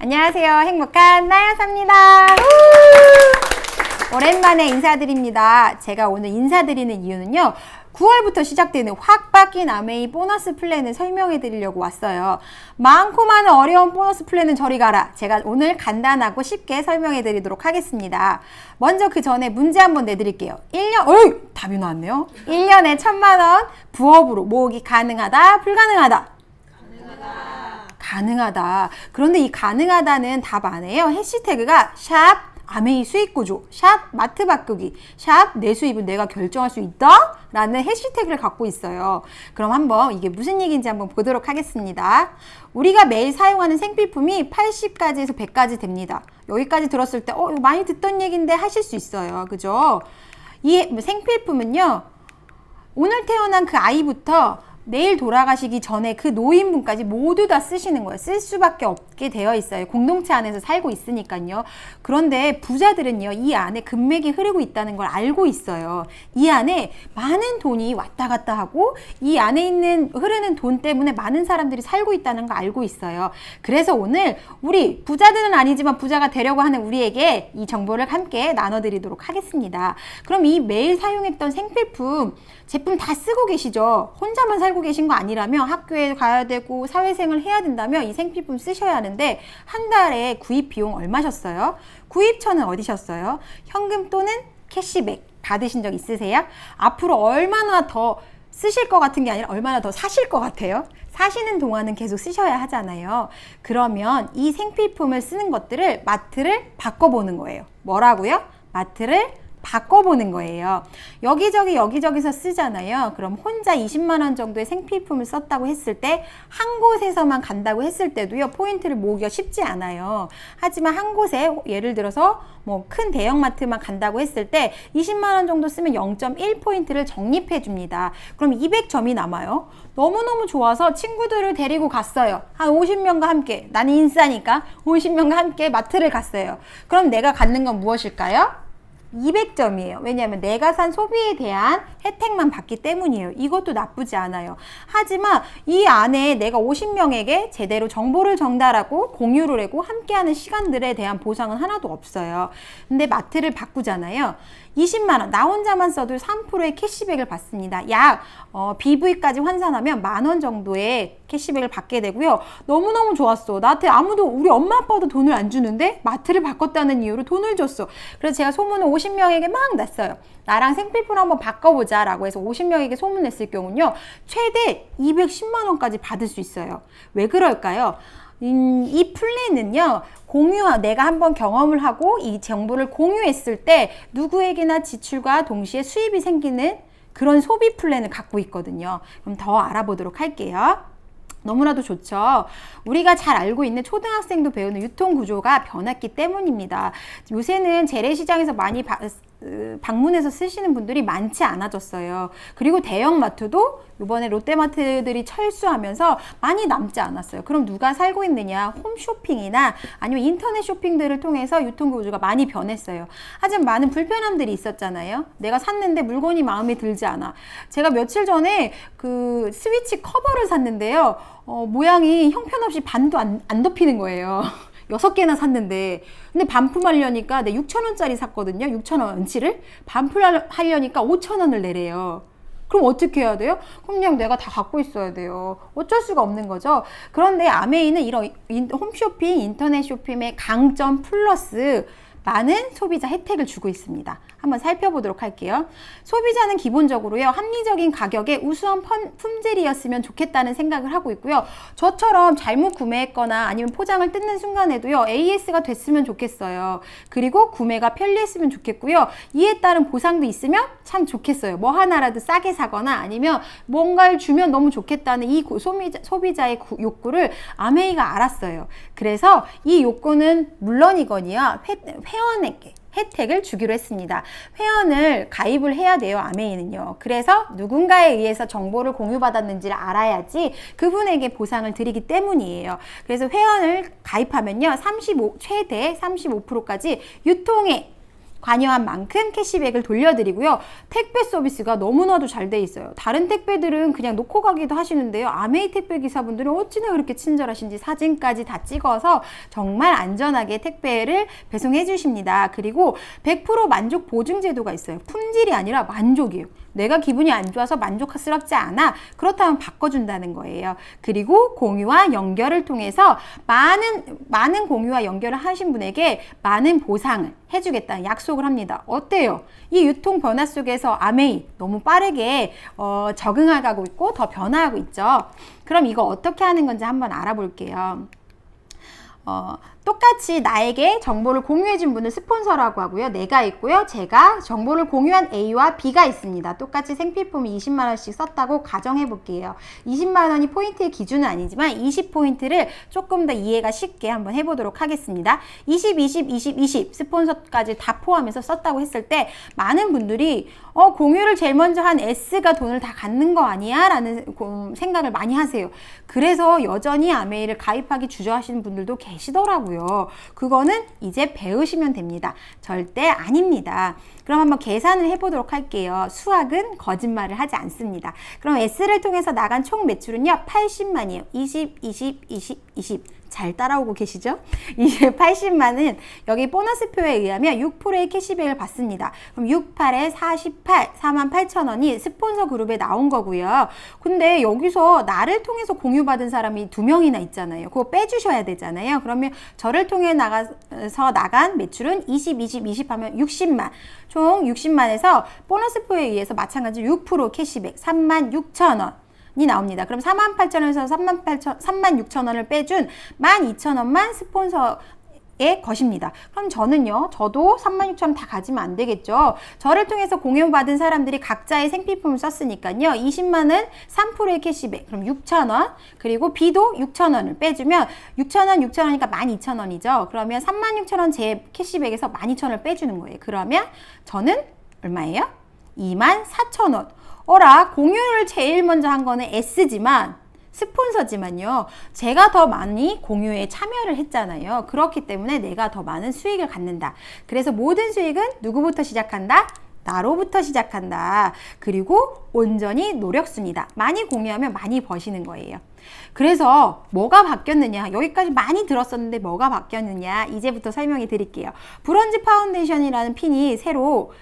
안녕하세요. 행복한 나야사입니다. 오랜만에 인사드립니다. 제가 오늘 인사드리는 이유는요. 9월부터 시작되는 확 바뀐 아메이 보너스 플랜을 설명해 드리려고 왔어요. 많고 많은 어려운 보너스 플랜은 저리 가라. 제가 오늘 간단하고 쉽게 설명해 드리도록 하겠습니다. 먼저 그 전에 문제 한번 내드릴게요. 1년, 어이! 답이 나왔네요. 1년에 1000만원 부업으로 모으기 가능하다, 불가능하다? 가능하다. 그런데 이 가능하다는 답 안에요. 해시태그가 샵 아메이 수익구조, 샵 마트 바꾸기, 샵 내 수입은 내가 결정할 수 있다? 라는 해시태그를 갖고 있어요. 그럼 한번 이게 무슨 얘기인지 한번 보도록 하겠습니다. 우리가 매일 사용하는 생필품이 80가지에서 100가지 됩니다. 여기까지 들었을 때 이거 많이 듣던 얘기인데 하실 수 있어요. 그죠? 이 생필품은요. 오늘 태어난 그 아이부터 내일 돌아가시기 전에 그 노인분까지 모두 다 쓰시는 거예요. 쓸 수밖에 없게 되어 있어요. 공동체 안에서 살고 있으니까요. 그런데 부자들은요, 이 안에 금맥이 흐르고 있다는 걸 알고 있어요. 이 안에 많은 돈이 왔다 갔다 하고 이 안에 있는 흐르는 돈 때문에 많은 사람들이 살고 있다는 걸 알고 있어요. 그래서 오늘 우리 부자들은 아니지만 부자가 되려고 하는 우리에게 이 정보를 함께 나눠드리도록 하겠습니다. 그럼 이 매일 사용했던 생필품 제품 다 쓰고 계시죠? 혼자만 살고 계신 거 아니라면 학교에 가야 되고 사회생활 해야 된다면 이 생필품 쓰셔야 하는데 한 달에 구입 비용 얼마셨어요? 구입처는 어디셨어요? 현금 또는 캐시백 받으신 적 있으세요? 앞으로 얼마나 더 쓰실 것 같은 게 아니라 얼마나 더 사실 것 같아요? 사시는 동안은 계속 쓰셔야 하잖아요. 그러면 이 생필품을 쓰는 것들을 마트를 바꿔보는 거예요. 뭐라고요? 마트를 바꿔보는 거예요. 여기저기서 쓰잖아요. 그럼 혼자 20만 원 정도의 생필품을 썼다고 했을 때 한 곳에서만 간다고 했을 때도요. 포인트를 모으기가 쉽지 않아요. 하지만 한 곳에 예를 들어서 뭐 큰 대형마트만 간다고 했을 때 20만 원 정도 쓰면 0.1포인트를 적립해 줍니다. 그럼 200점이 남아요. 너무너무 좋아서 친구들을 데리고 갔어요. 한 50명과 함께. 나는 인싸니까 50명과 함께 마트를 갔어요. 그럼 내가 갖는 건 무엇일까요? 200점이에요. 왜냐하면 내가 산 소비에 대한 혜택만 받기 때문이에요. 이것도 나쁘지 않아요. 하지만 이 안에 내가 50명에게 제대로 정보를 전달하고 공유를 하고 함께하는 시간들에 대한 보상은 하나도 없어요. 근데 마트를 바꾸잖아요. 20만 원, 나 혼자만 써도 3%의 캐시백을 받습니다. 약 BV까지 환산하면 10,000원 정도의 캐시백을 받게 되고요. 너무너무 좋았어. 나한테 아무도 우리 엄마 아빠도 돈을 안 주는데 마트를 바꿨다는 이유로 돈을 줬어. 그래서 제가 소문을 50명에게 막 냈어요. 나랑 생필품 한번 바꿔보자 라고 해서 50명에게 소문냈을 경우는요. 최대 210만 원까지 받을 수 있어요. 왜 그럴까요? 이 플랜은요, 내가 한번 경험을 하고 이 정보를 공유했을 때 누구에게나 지출과 동시에 수입이 생기는 그런 소비 플랜을 갖고 있거든요. 그럼 더 알아보도록 할게요. 너무나도 좋죠. 우리가 잘 알고 있는 초등학생도 배우는 유통구조가 변했기 때문입니다. 요새는 재래시장에서 많이 방문해서 쓰시는 분들이 많지 않아졌어요. 그리고 대형마트도 이번에 롯데마트들이 철수하면서 많이 남지 않았어요. 그럼 누가 살고 있느냐? 홈쇼핑이나 아니면 인터넷 쇼핑들을 통해서 유통구조가 많이 변했어요. 하지만 많은 불편함들이 있었잖아요. 내가 샀는데 물건이 마음에 들지 않아. 제가 며칠 전에 그 스위치 커버를 샀는데요. 모양이 형편없이 반도 안 덮이는 거예요. 6개나 샀는데 근데 반품하려니까 내 6,000원짜리 샀거든요. 6,000원어치를 반품하려니까 5,000원을 내래요. 그럼 어떻게 해야 돼요? 그냥 내가 다 갖고 있어야 돼요. 어쩔 수가 없는 거죠. 그런데 아메이는 이런 홈쇼핑, 인터넷 쇼핑의 강점 플러스 많은 소비자 혜택을 주고 있습니다. 한번 살펴보도록 할게요. 소비자는 기본적으로요, 합리적인 가격에 우수한 품질이었으면 좋겠다는 생각을 하고 있고요. 저처럼 잘못 구매했거나 아니면 포장을 뜯는 순간에도요, AS가 됐으면 좋겠어요. 그리고 구매가 편리했으면 좋겠고요. 이에 따른 보상도 있으면 참 좋겠어요. 뭐 하나라도 싸게 사거나 아니면 뭔가를 주면 너무 좋겠다는 이 소비자의 욕구를 아메이가 알았어요. 그래서 이 욕구는 물론이거니와 회원에게 혜택을 주기로 했습니다. 회원을 가입을 해야 돼요. 아메이는요. 그래서 누군가에 의해서 정보를 공유받았는지를 알아야지 그분에게 보상을 드리기 때문이에요. 그래서 회원을 가입하면요. 최대 35%까지 유통에 관여한 만큼 캐시백을 돌려드리고요. 택배 서비스가 너무나도 잘 돼 있어요. 다른 택배들은 그냥 놓고 가기도 하시는데요. 아메이 택배 기사분들은 어찌나 그렇게 친절하신지 사진까지 다 찍어서 정말 안전하게 택배를 배송해 주십니다. 그리고 100% 만족 보증 제도가 있어요. 품질이 아니라 만족이에요. 내가 기분이 안 좋아서 만족스럽지 않아. 그렇다면 바꿔준다는 거예요. 그리고 공유와 연결을 통해서 많은 공유와 연결을 하신 분에게 많은 보상을 해주겠다는 약속을 합니다. 어때요? 이 유통 변화 속에서 아메이 너무 빠르게 적응하고 있고 더 변화하고 있죠. 그럼 이거 어떻게 하는 건지 한번 알아볼게요. 똑같이 나에게 정보를 공유해준 분을 스폰서라고 하고요. 내가 있고요. 제가 정보를 공유한 A와 B가 있습니다. 똑같이 생필품을 20만 원씩 썼다고 가정해 볼게요. 20만 원이 포인트의 기준은 아니지만 20포인트를 조금 더 이해가 쉽게 한번 해보도록 하겠습니다. 20, 20, 20, 20 스폰서까지 다 포함해서 썼다고 했을 때 많은 분들이 공유를 제일 먼저 한 S가 돈을 다 갖는 거 아니야? 라는 생각을 많이 하세요. 그래서 여전히 아메이를 가입하기 주저하시는 분들도 계시더라고요. 그거는 이제 배우시면 됩니다. 절대 아닙니다. 그럼 한번 계산을 해보도록 할게요. 수학은 거짓말을 하지 않습니다. 그럼 S를 통해서 나간 총 매출은요, 80만이에요. 20, 20, 20, 20. 잘 따라오고 계시죠? 이제 80만은 여기 보너스표에 의하면 6%의 캐시백을 받습니다. 그럼 6, 8에 48, 48,000원이 스폰서 그룹에 나온 거고요. 근데 여기서 나를 통해서 공유받은 사람이 2명이나 있잖아요. 그거 빼주셔야 되잖아요. 그러면 저를 통해 나간 매출은 20, 20, 20 하면 60만. 총 60만에서 보너스표에 의해서 마찬가지로 6% 캐시백 36,000원. 이 나옵니다. 그럼 48,000원에서 36,000원을 빼준 12,000원만 스폰서의 것입니다. 그럼 저도 36,000원 다 가지면 안 되겠죠. 저를 통해서 공유받은 사람들이 각자의 생필품을 썼으니까요. 20만원 3%의 캐시백, 그럼 6,000원, 그리고 B도 6,000원을 빼주면 6,000원, 6,000원이니까 12,000원이죠. 그러면 36,000원 제 캐시백에서 12,000원을 빼주는 거예요. 그러면 저는 얼마예요? 24,000원. 공유를 제일 먼저 한 거는 S지만 스폰서지만요. 제가 더 많이 공유에 참여를 했잖아요. 그렇기 때문에 내가 더 많은 수익을 갖는다. 그래서 모든 수익은 누구부터 시작한다? 나로부터 시작한다. 그리고 온전히 노력순이다. 많이 공유하면 많이 버시는 거예요. 그래서 뭐가 바뀌었느냐? 여기까지 많이 들었었는데 뭐가 바뀌었느냐? 이제부터 설명해 드릴게요. 브론즈 파운데이션이라는 핀이 새로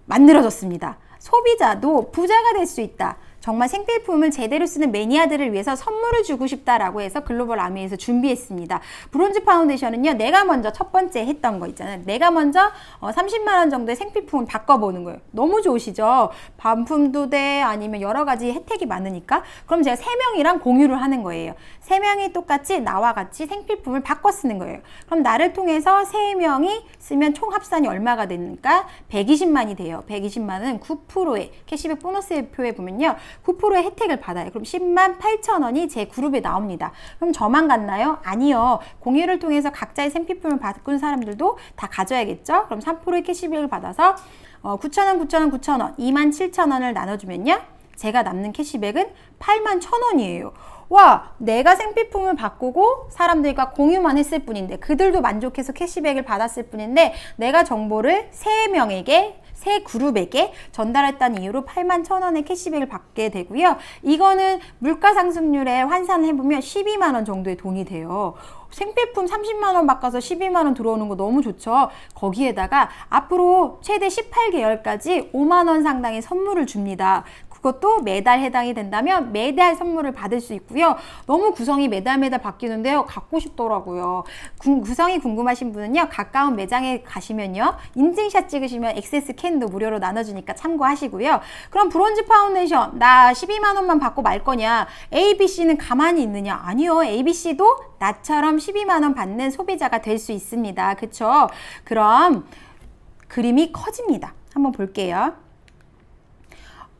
만들어졌습니다. 소비자도 부자가 될 수 있다. 정말 생필품을 제대로 쓰는 매니아들을 위해서 선물을 주고 싶다라고 해서 글로벌 아미에서 준비했습니다. 브론즈 파운데이션은요, 내가 먼저 첫 번째 했던 거 있잖아요. 내가 먼저 30만 원 정도의 생필품을 바꿔보는 거예요. 너무 좋으시죠? 반품도 돼, 아니면 여러 가지 혜택이 많으니까. 그럼 제가 3명이랑 공유를 하는 거예요. 3명이 똑같이 나와 같이 생필품을 바꿔 쓰는 거예요. 그럼 나를 통해서 3명이 쓰면 총 합산이 얼마가 되니까 120만이 돼요. 120만은 9%의 캐시백 보너스 표에 보면요. 9%의 혜택을 받아요. 그럼 10만 8천원이 제 그룹에 나옵니다. 그럼 저만 갔나요? 아니요. 공유를 통해서 각자의 생필품을 바꾼 사람들도 다 가져야겠죠? 그럼 3%의 캐시백을 받아서 9천원, 9천원, 9천원, 2만 7천원을 나눠주면요. 제가 남는 캐시백은 8만 1,000원이에요. 와, 내가 생필품을 바꾸고 사람들과 공유만 했을 뿐인데, 그들도 만족해서 캐시백을 받았을 뿐인데, 내가 정보를 3명에게, 3그룹에게 전달했다는 이유로 8만 1,000원의 캐시백을 받게 되고요. 이거는 물가 상승률에 환산을 해보면 12만 원 정도의 돈이 돼요. 생필품 30만 원 바꿔서 12만 원 들어오는 거 너무 좋죠. 거기에다가 앞으로 최대 18개월까지 5만 원 상당의 선물을 줍니다. 그것도 매달 해당이 된다면 매달 선물을 받을 수 있고요. 너무 구성이 매달 바뀌는데요. 갖고 싶더라고요. 구성이 궁금하신 분은요. 가까운 매장에 가시면요. 인증샷 찍으시면 액세스 캔도 무료로 나눠주니까 참고하시고요. 그럼 브론즈 파운데이션 나 12만 원만 받고 말 거냐? ABC는 가만히 있느냐? 아니요. ABC도 나처럼 12만 원 받는 소비자가 될 수 있습니다. 그쵸? 그럼 그림이 커집니다. 한번 볼게요.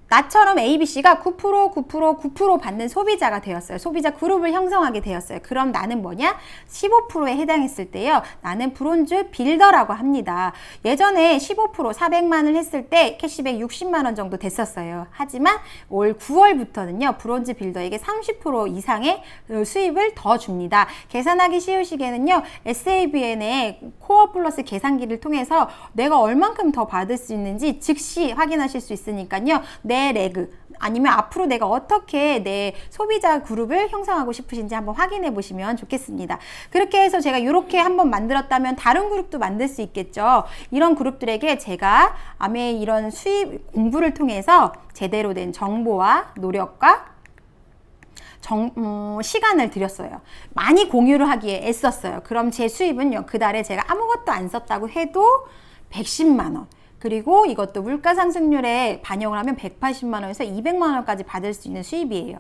나처럼 ABC가 9%, 9%, 9% 받는 소비자가 되었어요. 소비자 그룹을 형성하게 되었어요. 그럼 나는 뭐냐? 15%에 해당했을 때요. 나는 브론즈 빌더라고 합니다. 예전에 15% 400만을 했을 때 캐시백 60만 원 정도 됐었어요. 하지만 올 9월부터는요. 브론즈 빌더에게 30% 이상의 수입을 더 줍니다. 계산하기 쉬우시게는요. SABN의 코어 플러스 계산기를 통해서 내가 얼만큼 더 받을 수 있는지 즉시 확인하실 수 있으니까요. 내 레그 아니면 앞으로 내가 어떻게 내 소비자 그룹을 형성하고 싶으신지 한번 확인해 보시면 좋겠습니다. 그렇게 해서 제가 이렇게 한번 만들었다면 다른 그룹도 만들 수 있겠죠. 이런 그룹들에게 제가 아메이 이런 수입 공부를 통해서 제대로 된 정보와 노력과 시간을 들였어요. 많이 공유를 하기에 애썼어요. 그럼 제 수입은요. 그 달에 제가 아무것도 안 썼다고 해도 110만 원. 그리고 이것도 물가 상승률에 반영을 하면 180만 원에서 200만 원까지 받을 수 있는 수입이에요.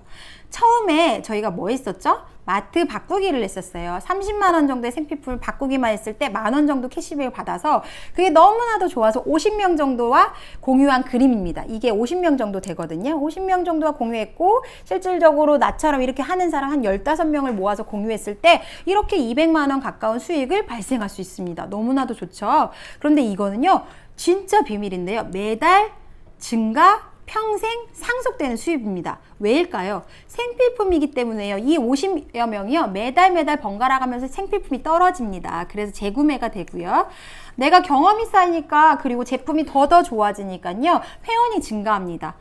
처음에 저희가 뭐 했었죠? 마트 바꾸기를 했었어요. 30만 원 정도의 생필품을 바꾸기만 했을 때 만 원 정도 캐시백을 받아서 그게 너무나도 좋아서 50명 정도와 공유한 그림입니다. 이게 50명 정도 되거든요. 50명 정도와 공유했고 실질적으로 나처럼 이렇게 하는 사람 한 15명을 모아서 공유했을 때 이렇게 200만 원 가까운 수익을 발생할 수 있습니다. 너무나도 좋죠. 그런데 이거는요. 진짜 비밀인데요. 매달 증가, 평생 상속되는 수입입니다. 왜일까요? 생필품이기 때문에요. 이 50여 명이요. 매달 번갈아 가면서 생필품이 떨어집니다. 그래서 재구매가 되고요. 내가 경험이 쌓이니까 그리고 제품이 더 좋아지니까요. 회원이 증가합니다.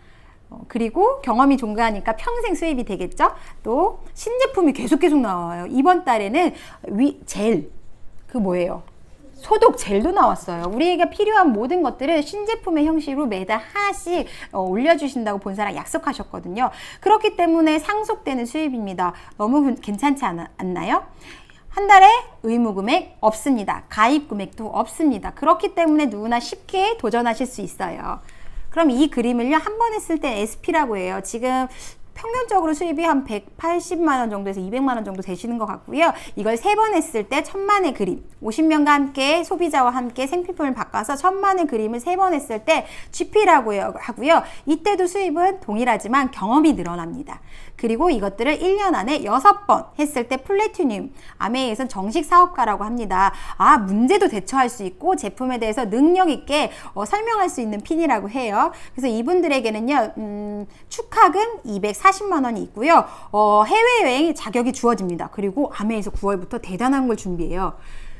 그리고 경험이 증가하니까 평생 수입이 되겠죠? 또 신제품이 계속 나와요. 이번 달에는 젤, 그 뭐예요? 소독 젤도 나왔어요. 우리에게 필요한 모든 것들을 신제품의 형식으로 매달 하나씩 올려주신다고 본사랑 약속하셨거든요. 그렇기 때문에 상속되는 수입입니다. 너무 괜찮지 않나요? 한 달에 의무 금액 없습니다. 가입 금액도 없습니다. 그렇기 때문에 누구나 쉽게 도전하실 수 있어요. 그럼 이 그림을요, 한 번 했을 때 SP라고 해요. 지금 평균적으로 수입이 한 180만 원 정도에서 200만 원 정도 되시는 것 같고요. 이걸 3번 했을 때 1000만의 그림, 50명과 함께 소비자와 함께 생필품을 바꿔서 1000만의 그림을 3번 했을 때 GP라고 하고요. 이때도 수입은 동일하지만 경험이 늘어납니다. 그리고 이것들을 1년 안에 6번 했을 때 플래티늄, 아메이에서는 정식 사업가라고 합니다. 문제도 대처할 수 있고 제품에 대해서 능력 있게 설명할 수 있는 핀이라고 해요. 그래서 이분들에게는요, 축하금 240만 원이 있고요. 해외여행 자격이 주어집니다. 그리고 아메이에서 9월부터 대단한 걸 준비해요.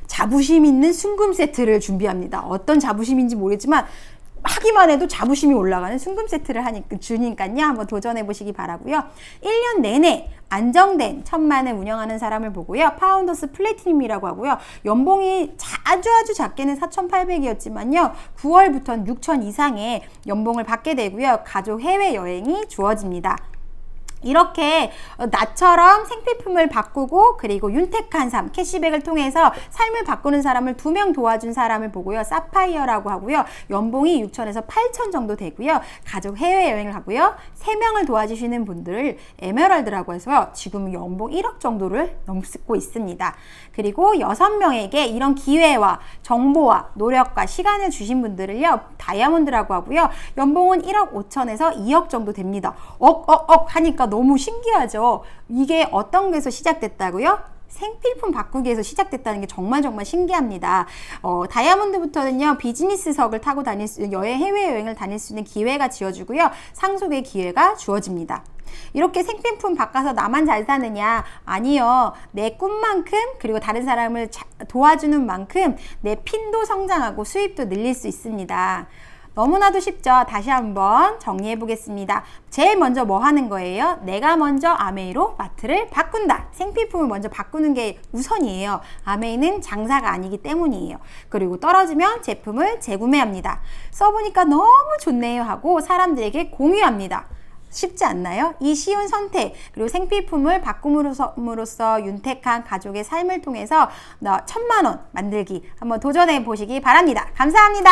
자부심 있는 순금 세트를 준비합니다. 어떤 자부심인지 모르겠지만 하기만 해도 자부심이 올라가는 순금 세트를 주니까요. 한번 도전해 보시기 바라고요. 1년 내내 안정된 1000만을 운영하는 사람을 보고요. 파운더스 플래티늄이라고 하고요. 연봉이 아주 작게는 4,800이었지만요. 9월부터는 6,000 이상의 연봉을 받게 되고요. 가족 해외여행이 주어집니다. 이렇게 나처럼 생필품을 바꾸고 그리고 윤택한 삶, 캐시백을 통해서 삶을 바꾸는 사람을 2명 도와준 사람을 보고요. 사파이어라고 하고요. 연봉이 6천에서 8천 정도 되고요. 가족 해외여행을 가고요. 3명을 도와주시는 분들을 에메랄드라고 해서요. 지금 연봉 1억 정도를 넘고 있습니다. 그리고 6명에게 이런 기회와 정보와 노력과 시간을 주신 분들을요. 다이아몬드라고 하고요. 연봉은 1억 5천에서 2억 정도 됩니다. 하니까 너무 신기하죠. 이게 어떤 게서 시작됐다고요? 생필품 바꾸기에서 시작됐다는 게 정말 신기합니다. 다이아몬드부터는요, 비즈니스석을 타고 해외여행을 다닐 수 있는 기회가 지어주고요. 상속의 기회가 주어집니다. 이렇게 생필품 바꿔서 나만 잘 사느냐? 아니요. 내 꿈만큼 그리고 다른 사람을 도와주는 만큼 내 핀도 성장하고 수입도 늘릴 수 있습니다. 너무나도 쉽죠? 다시 한번 정리해 보겠습니다. 제일 먼저 뭐 하는 거예요? 내가 먼저 아메이로 마트를 바꾼다. 생필품을 먼저 바꾸는 게 우선이에요. 아메이는 장사가 아니기 때문이에요. 그리고 떨어지면 제품을 재구매합니다. 써보니까 너무 좋네요 하고 사람들에게 공유합니다. 쉽지 않나요? 이 쉬운 선택 그리고 생필품을 바꿈으로써 윤택한 가족의 삶을 통해서 1000만 원 만들기 한번 도전해 보시기 바랍니다. 감사합니다.